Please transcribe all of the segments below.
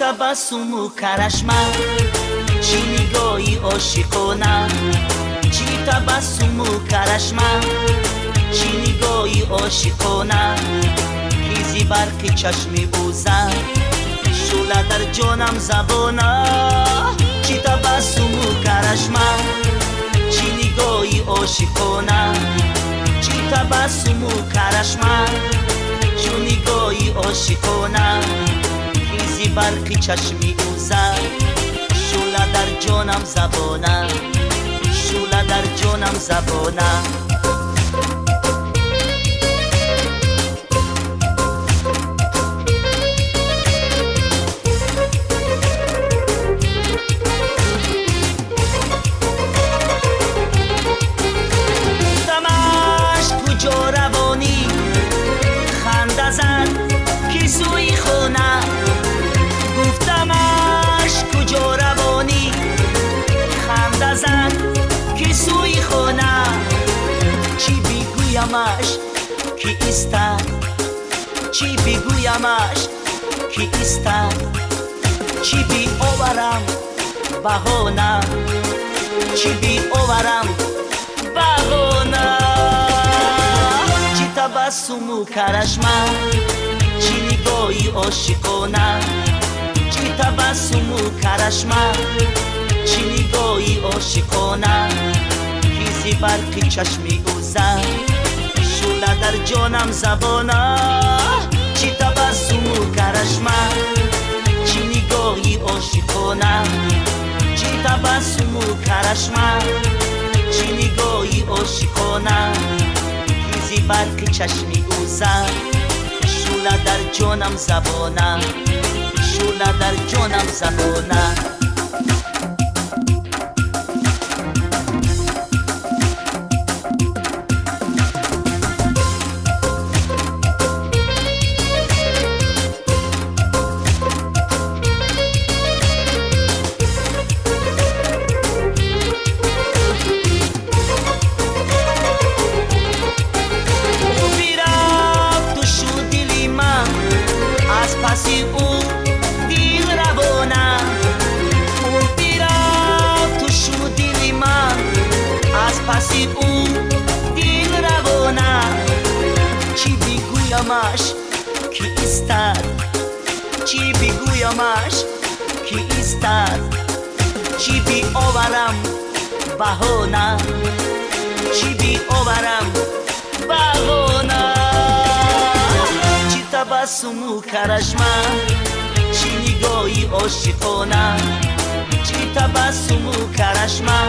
تبسم کرشمه چی نگاهی عاشقانه چی تبسم کرشمه چی نگاهی عاشقانه خیزی برق چشمی اوزه شعله در جانم زبانه چی تبسم کرشمه چی نگاهی عاشقانه چی تبسم کرشمه چی نگاهی عاشقانه خیزی برقی چشمی اوزه شعله در جانم زبانه شعله در جانم زبانه دمش کجا روانی خنده زد کی سوی خونه گفتمش کجا روانی خنده زد کی سوی خونه چی بگویمش کی استد چی بگویمش کی استد چی بی آورم بهانه چی بی آورم بهانه چی تبسم کرشمه چی نگاهی عاشقانه چی تبسم کرشمه چی نگاهی عاشقانه خیزی برقی چشمی اوزه شعله در جانم زبانه چی تبسم کرشمه چی نگاهی عاشقانه چی تبسم کرشمه چی نگاهی عاشقانه خیزی برقی چشمی اوزه شعله در جانم زبانه شعله در جانم زبانه پسی او دیل روانه اون بیرفت تو شو دیلی من از پسی او دیل روانه چی بگویمش کی استد چی بگویمش کی استد چی بی آورم بهانه چی بی آورم بهانه تبسم کرشمه چی نگاهی عاشقانه چی تبسم کرشمه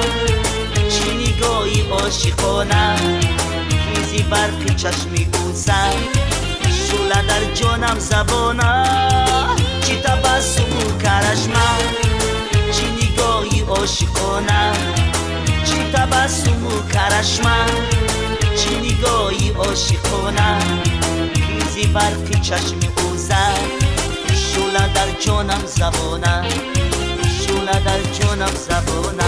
چی نگاهی عاشقانه خیزی برقی چشمی اوزه شعله در جانم زبانه چی تبسم کرشمه چی نگاهی عاشقانه چی تبسم کرشمه چی نگاهی عاشقانه خیزی برقی چشمی اوزه شعله در جانم زبانه شعله در جانم زبانه